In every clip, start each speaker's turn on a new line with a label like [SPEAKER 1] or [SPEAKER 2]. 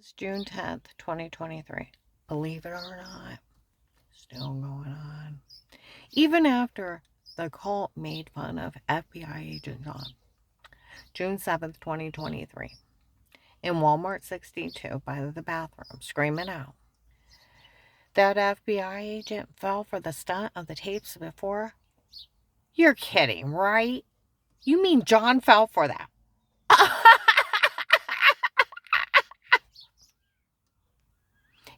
[SPEAKER 1] It's June 10th, 2023. Believe it or not, still going on. Even after the cult made fun of FBI agent John. June 7th, 2023. In Walmart 62 by the bathroom, screaming out. That FBI agent fell for the stunt of the tapes before? You're kidding, right? You mean John fell for that?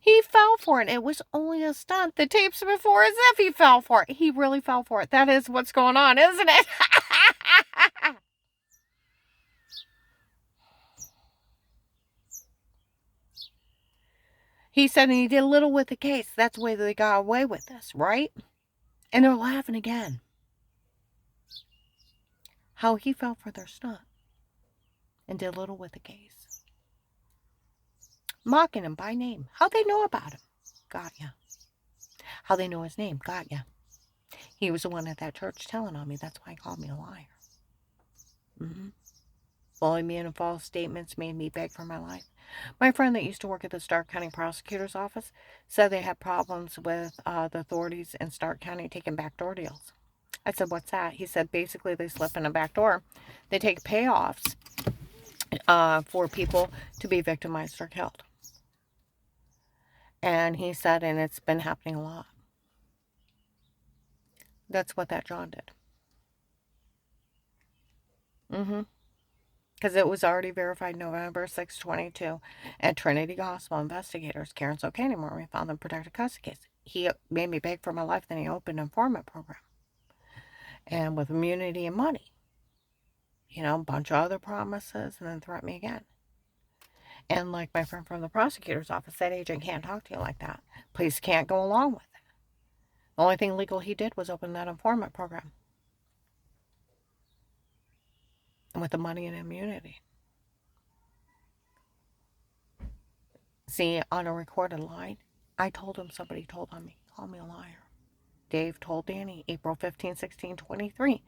[SPEAKER 1] He fell for it. It was only a stunt. The tapes before as if he fell for it. He really fell for it. That is what's going on, isn't it? He said he did little with the case. That's the way they got away with this, right? And they're laughing again. How he fell for their stunt and did little with the case. Mocking him by name. How they know about him? Got ya. How they know his name? Got ya. He was the one at that church telling on me. That's why he called me a liar. Bullying me in false statements made me beg for my life. My friend that used to work at the Stark County Prosecutor's Office said they had problems with the authorities in Stark County taking backdoor deals. I said, what's that? He said, basically they slip in a back door. They take payoffs for people to be victimized or killed. And he said, and it's been happening a lot. That's what that John did. Because it was already verified November 6, 22 at Trinity Gospel. Investigators, Karen Socanimore, we found them protected custody case. He made me beg for my life, then he opened an informant program. And with immunity and money. You know, a bunch of other promises, and then threatened me again. And like my friend from the prosecutor's office, that agent can't talk to you like that. Police can't go along with it. The only thing legal he did was open that informant program. And with the money and immunity. See, on a recorded line, I told him somebody told on me. Called me a liar. Dave told Danny, April 15, 16, 23.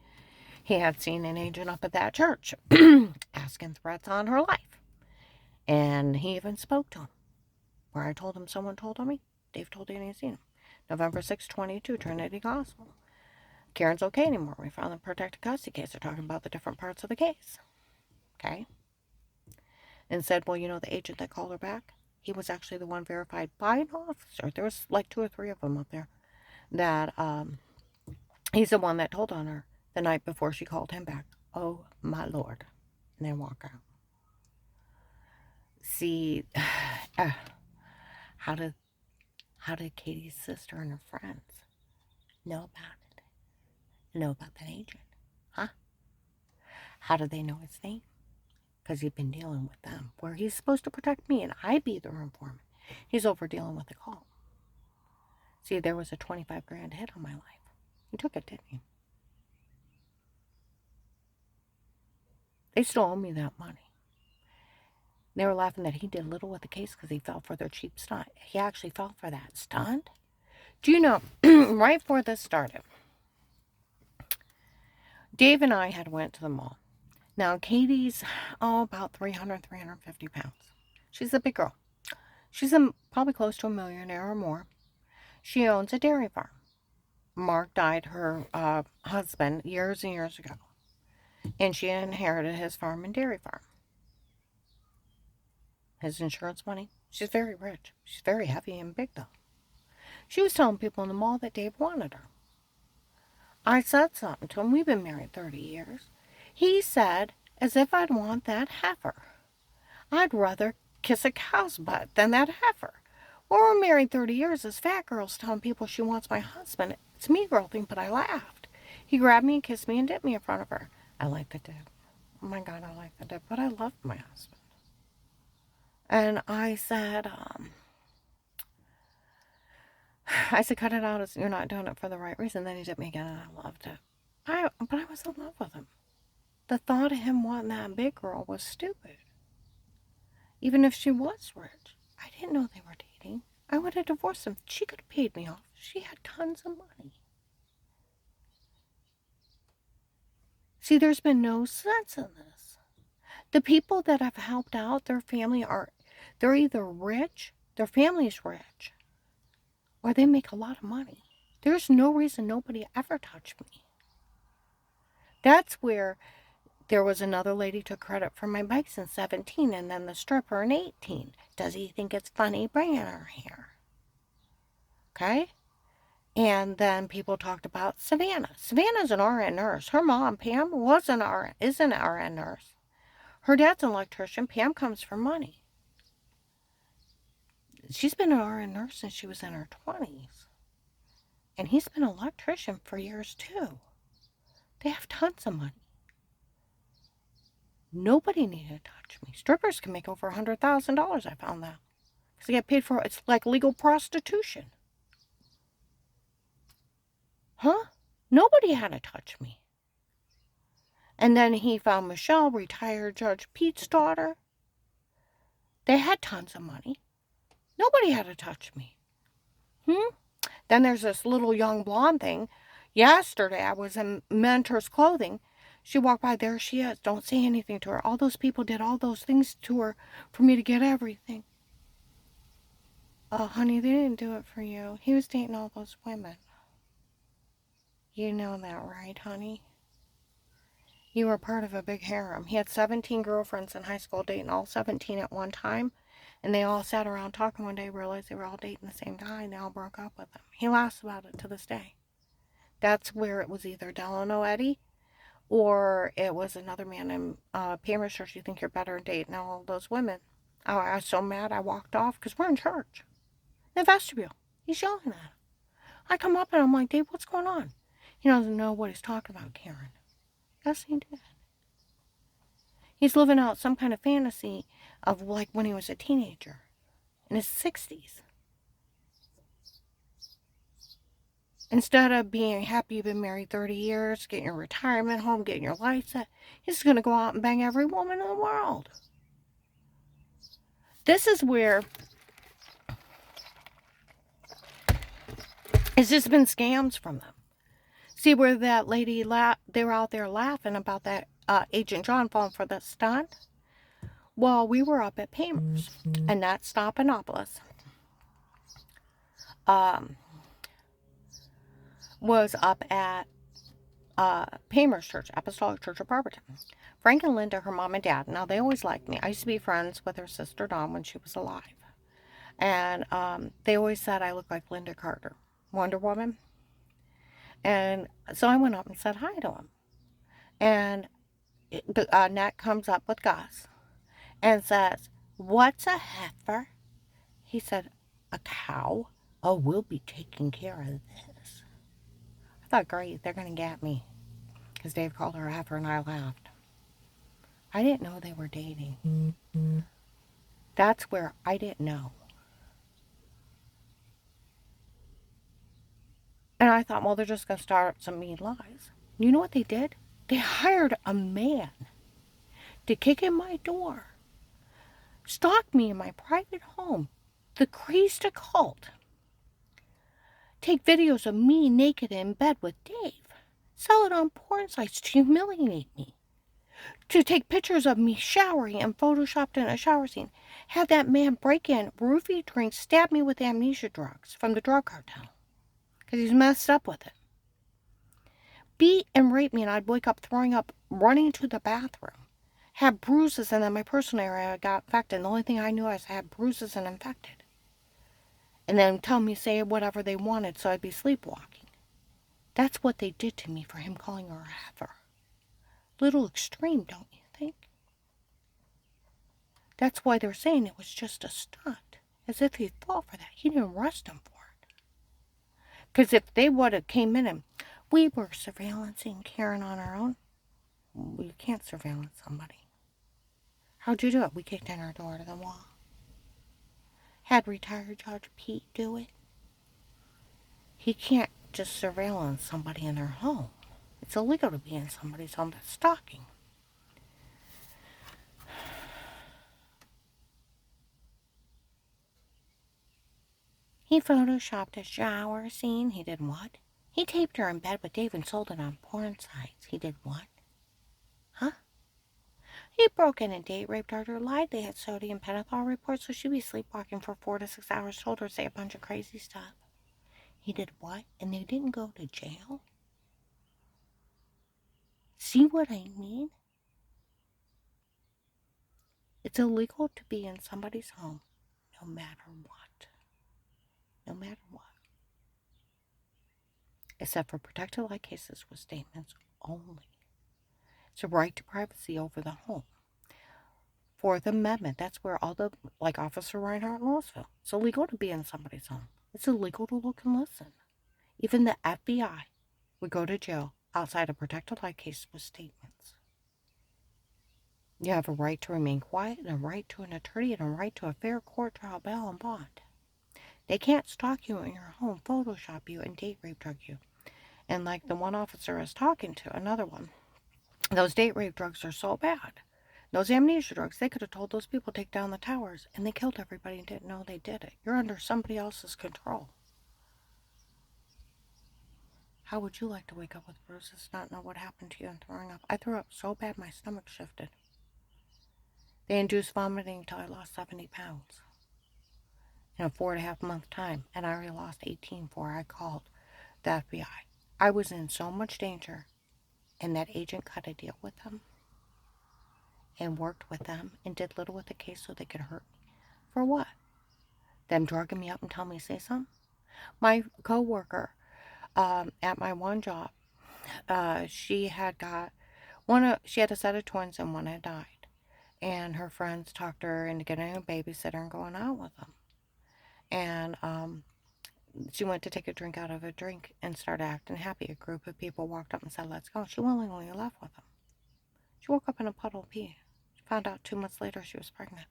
[SPEAKER 1] He had seen an agent up at that church asking threats on her life. And he even spoke to him. Where I told him someone told on me, Dave told Danny he'd seen him. November 6, 22, Trinity Gospel. Karen's okay anymore. We found the protected custody case. They're talking about the different parts of the case. Okay? And said, well, you know, the agent that called her back, he was actually the one verified by an officer. There was like 2 or 3 of them up there. That he's the one that told on her the night before she called him back. Oh, my Lord. And then walk out. See, how did Katie's sister and her friends know about it? Know about that agent? Huh? How did they know his name? Because he'd been dealing with them. Where he's supposed to protect me and I be their informant. He's over dealing with the call. See, there was a 25 grand hit on my life. He took it, didn't he? They still owe me that money. They were laughing that he did little with the case because he fell for their cheap stunt. He actually fell for that stunt. Do you know, right before this started, Dave and I had went to the mall. Now, Katie's, about 300, 350 pounds. She's a big girl. She's probably close to a millionaire or more. She owns a dairy farm. Mark died, her husband, years and years ago. And she inherited his farm and dairy farm. His insurance money. She's very rich. She's very heavy and big, though. She was telling people in the mall that Dave wanted her. I said something to him. We've been married 30 years. He said, as if I'd want that heifer. I'd rather kiss a cow's butt than that heifer. Well, we're married 30 years. This fat girl's telling people she wants my husband. It's me, girl thing, but I laughed. He grabbed me and kissed me and dipped me in front of her. I like the dip. Oh my God, I like the dip. But I loved my husband. And I said, cut it out. You're not doing it for the right reason. Then he dipped me again and I loved it. But I was in love with him. The thought of him wanting that big girl was stupid. Even if she was rich. I didn't know they were dating. I would have divorced him. She could have paid me off. She had tons of money. See, there's been no sense in this. The people that have helped out their family are They're either rich, their family's rich, or they make a lot of money. There's no reason nobody ever touched me. That's where there was another lady took credit for my bikes in 17 and then the stripper in 18. Does he think it's funny bringing her here? Okay? And then people talked about Savannah. Savannah's an RN nurse. Her mom, Pam, is an RN nurse. Her dad's an electrician. Pam comes for money. She's been an RN nurse since she was in her 20s. And he's been an electrician for years too. They have tons of money. Nobody needed to touch me. Strippers can make over $100,000, I found that. Because they get paid for, it's like legal prostitution. Huh? Nobody had to touch me. And then he found Michelle, retired Judge Pete's daughter. They had tons of money. Nobody had to touch me. Then there's this little young blonde thing. Yesterday, I was in Mentor's Clothing. She walked by, there she is. Don't say anything to her. All those people did all those things to her for me to get everything. Oh, honey, they didn't do it for you. He was dating all those women. You know that, right, honey? You were part of a big harem. He had 17 girlfriends in high school, dating all 17 at one time. And they all sat around talking one day, realized they were all dating the same guy, and they all broke up with him. He laughs about it to this day. That's where it was either Delano Eddie or it was another man named Pam Research. You think you're better at dating all those women. Oh, I was so mad I walked off because we're in church. In the vestibule. He's yelling at him. I come up and I'm like, Dave, what's going on? He doesn't know what he's talking about, Karen. Yes, he did. He's living out some kind of fantasy of like when he was a teenager in his 60s. Instead of being happy you've been married 30 years, getting your retirement home, getting your life set, he's going to go out and bang every woman in the world. This is where it's just been scams from them. See where that lady, they were out there laughing about that Agent John falling for the stunt? Well, we were up at Pamers, and that's Stopanopolis. Was up at Pamers Church, Apostolic Church of Barberton. Frank and Linda, her mom and dad, now they always liked me. I used to be friends with her sister Dawn when she was alive. And they always said I looked like Linda Carter, Wonder Woman. And so I went up and said hi to him. And Nat comes up with Gus and says, what's a heifer? He said, a cow. Oh, we'll be taking care of this. I thought, great, they're going to get me. Because Dave called her a heifer and I laughed. I didn't know they were dating. That's where I didn't know. And I thought, well, they're just going to start some mean lies. You know what they did? They hired a man to kick in my door, stalk me in my private home, the crazed occult, take videos of me naked in bed with Dave, sell it on porn sites to humiliate me, to take pictures of me showering and photoshopped in a shower scene, have that man break in, roofie drinks, stab me with amnesia drugs from the drug cartel, because he's messed up with it. Beat and rape me, and I'd wake up throwing up, running to the bathroom, have bruises, and then my personal area got infected. And the only thing I knew is I had bruises and infected. And then tell me, say whatever they wanted, so I'd be sleepwalking. That's what they did to me for him calling her a heifer. Little extreme, don't you think? That's why they're saying it was just a stunt, as if he'd fall for that. He didn't arrest him for it. Because if they would have came in and we were surveillancing Karen on our own, you can't surveillance somebody. How'd you do it? We kicked in our door to the wall. Had retired Judge Pete do it. He can't just surveillance somebody in their home. It's illegal to be in somebody's home that's stalking. He photoshopped a shower scene. He did what? He taped her in bed with Dave and sold it on porn sites. He did what? Huh? He broke in and date raped her, lied they had sodium pentothal reports, so she'd be sleepwalking for 4 to 6 hours, told her to say a bunch of crazy stuff. He did what? And they didn't go to jail? See what I mean? It's illegal to be in somebody's home no matter what. No matter what. Except for protected light cases with statements only. It's a right to privacy over the home. Fourth Amendment, that's where all the, like Officer Reinhardt in Louisville, it's illegal to be in somebody's home. It's illegal to look and listen. Even the FBI would go to jail outside a protected light case with statements. You have a right to remain quiet and a right to an attorney and a right to a fair court trial, bail, and bond. They can't stalk you in your home, Photoshop you, and date rape drug you. And like the one officer I was talking to, another one, those date rape drugs are so bad. Those amnesia drugs, they could have told those people to take down the towers, and they killed everybody and didn't know they did it. You're under somebody else's control. How would you like to wake up with bruises, not know what happened to you, and throwing up? I threw up so bad my stomach shifted. They induced vomiting until I lost 70 pounds in a 4.5-month time, and I already lost 18 before I called the FBI. I was in so much danger, and that agent cut a deal with them and worked with them and did little with the case so they could hurt me. For what? Them drugging me up and telling me to say something? My co-worker at my one job, she had got she had a set of twins and one had died. And her friends talked her into getting a babysitter and going out with them. And she went to take a drink out of a drink and started acting happy. A group of people walked up and said, "Let's go." She willingly left with them. She woke up in a puddle of pee. She found out 2 months later she was pregnant.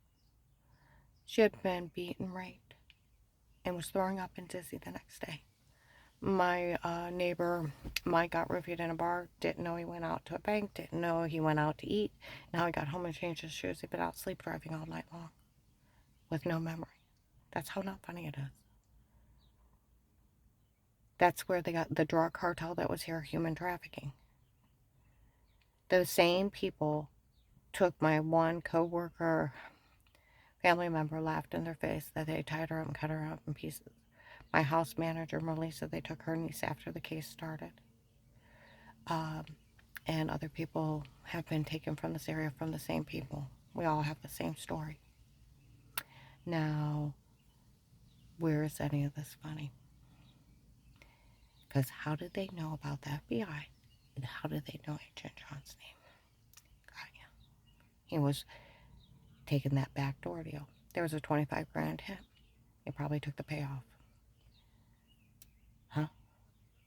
[SPEAKER 1] She had been beaten, raped, and was throwing up and dizzy the next day. My neighbor, Mike, got roofied in a bar, didn't know he went out to a bank, didn't know he went out to eat. Now he got home and changed his shoes. He'd been out sleep driving all night long with no memory. That's how not funny it is. That's where they got the drug cartel that was here, human trafficking. Those same people took my one co-worker, family member, laughed in their face that they tied her up and cut her up in pieces. My house manager, Melissa, they took her niece after the case started. And other people have been taken from this area from the same people. We all have the same story. Now, where is any of this funny? Because how did they know about the FBI? And how did they know Agent John's name? Got you. He was taking that backdoor deal. There was a 25 grand hit. He probably took the payoff. Huh?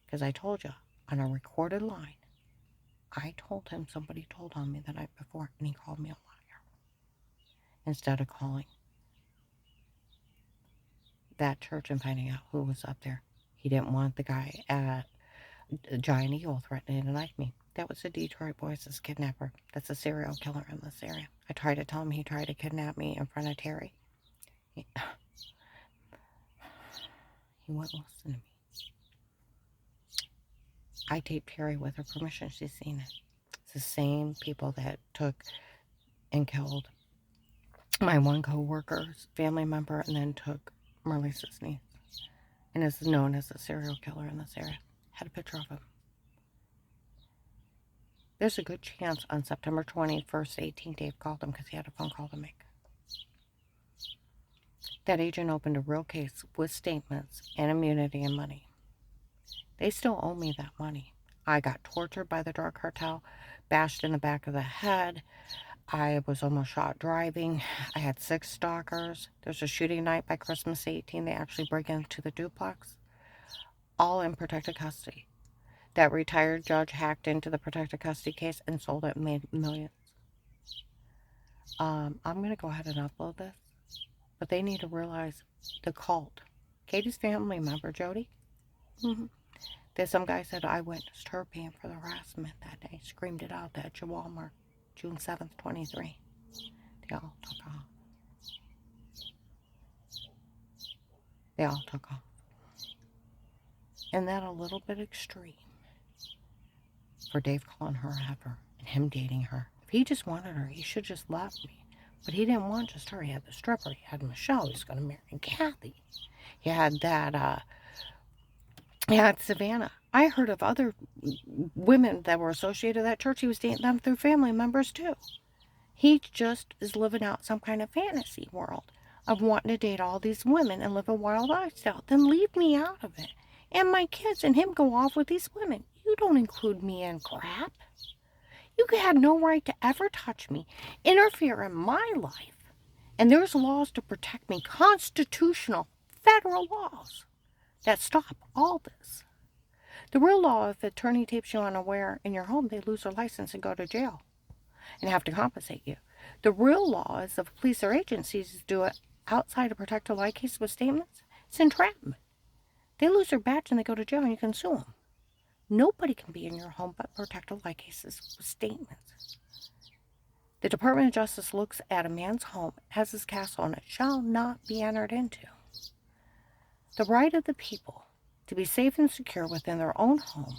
[SPEAKER 1] Because I told you, on a recorded line, I told him somebody told on me the night before, and he called me a liar. Instead of calling that church and finding out who was up there. He didn't want the guy at Giant Eagle threatening to knife me. That was the Detroit Boys' kidnapper. That's a serial killer in this area. I tried to tell him he tried to kidnap me in front of Terry. He wouldn't listen to me. I taped Terry with her permission. She's seen it. It's the same people that took and killed my one co-worker's family member and then took Merlisa's niece. And is known as a serial killer in this area. Had a picture of him. There's a good chance on September 21st, 18, Dave called him because he had a phone call to make. That agent opened a real case with statements and immunity and money. They still owe me that money. I got tortured by the drug cartel, bashed in the back of the head. I was almost shot driving. I had 6 stalkers. There's a shooting night by Christmas 18. They actually break into the duplex. All in protected custody. That retired judge hacked into the protected custody case and sold it and made millions. I'm going to go ahead and upload this. But they need to realize the cult. Katie's family member, Jody. There's some guy said I witnessed her paying for the harassment that day. Screamed it out at Walmart, June 7th, 23. They all took off. They all took off. Isn't that a little bit extreme for Dave calling her a heifer and him dating her? If he just wanted her, he should just left me. But he didn't want just her. He had the stripper. He had Michelle. He was going to marry Kathy. He had that, he had Savannah. I heard of other women that were associated with that church. He was dating them through family members too. He just is living out some kind of fantasy world of wanting to date all these women and live a wild lifestyle. Then leave me out of it. And my kids and him go off with these women. You don't include me in crap. You have no right to ever touch me, interfere in my life. And there's laws to protect me, constitutional, federal laws that stop all this. The real law, if the attorney tapes you unaware in your home, they lose their license and go to jail and have to compensate you. The real law is if police or agencies do it outside a protected lie case with statements, it's entrapment. They lose their badge and they go to jail and you can sue them. Nobody can be in your home but protected lie cases with statements. The Department of Justice looks at a man's home as his castle and it shall not be entered into. The right of the people to be safe and secure within their own home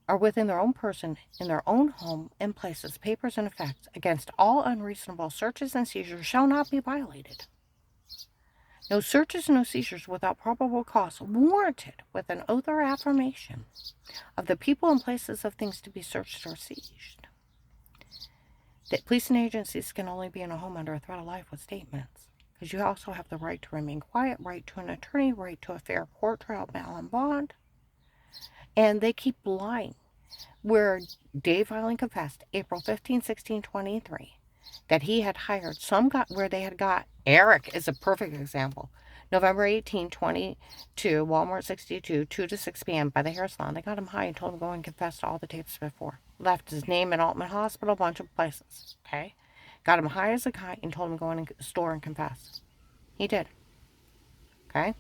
[SPEAKER 1] or within their own person, in their own home and places, papers, and effects against all unreasonable searches and seizures shall not be violated. No searches, no seizures without probable cause warranted with an oath or affirmation of the people and places of things to be searched or seized. That police and agencies can only be in a home under a threat of life with statements. Because you also have the right to remain quiet, right to an attorney, right to a fair court trial, bail, and bond. And they keep lying. Where Dave finally confessed, April 15, 1623, that he had hired some guy, where they had got, Eric is a perfect example. November 18, 22, Walmart 62, 2 to 6 p.m. by the hair salon. They got him high and told him to go and confess to all the tapes before. Left his name in Altman Hospital, a bunch of places. Okay? Got him high as a kite and told him to go in the store and confess. He did. Okay?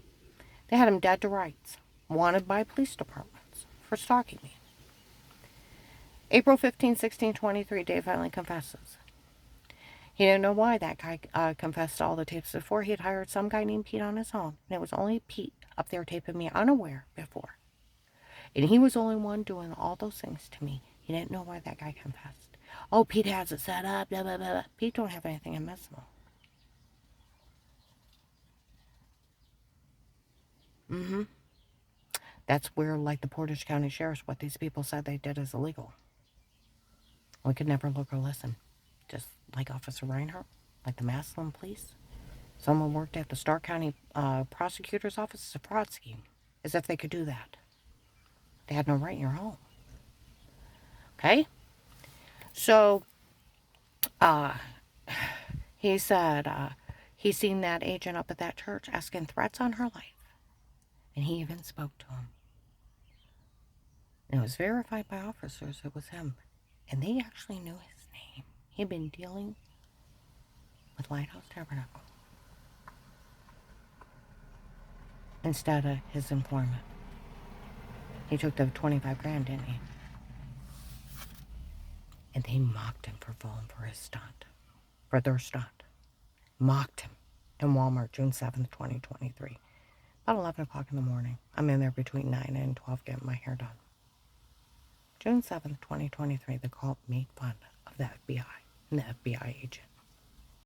[SPEAKER 1] They had him dead to rights. Wanted by police departments for stalking me. April 15, 1623, Dave finally confesses. He didn't know why that guy confessed to all the tapes before. He had hired some guy named Pete on his own. And it was only Pete up there taping me unaware before. And he was the only one doing all those things to me. He didn't know why that guy confessed. Oh, Pete has it set up, blah, blah, blah, blah. Pete don't have anything admissible. That's where, like the Portage County Sheriff's, what these people said they did is illegal. We could never look or listen. Just like Officer Reinhardt, like the Massillon Police. Someone worked at the Stark County Prosecutor's Office as a fraud scheme. As if they could do that. They had no right in your home. Okay? So, he said he seen that agent up at that church asking threats on her life. And he even spoke to him. And it was verified by officers it was him. And they actually knew his name. He'd been dealing with Lighthouse Tabernacle instead of his informant. He took the 25 grand, didn't he? And they mocked him for falling for his stunt. For their stunt. Mocked him in Walmart, June 7th, 2023. About 11 o'clock in the morning. I'm in there between 9 and 12 getting my hair done. June 7th, 2023, the cult made fun of the FBI and the FBI agent.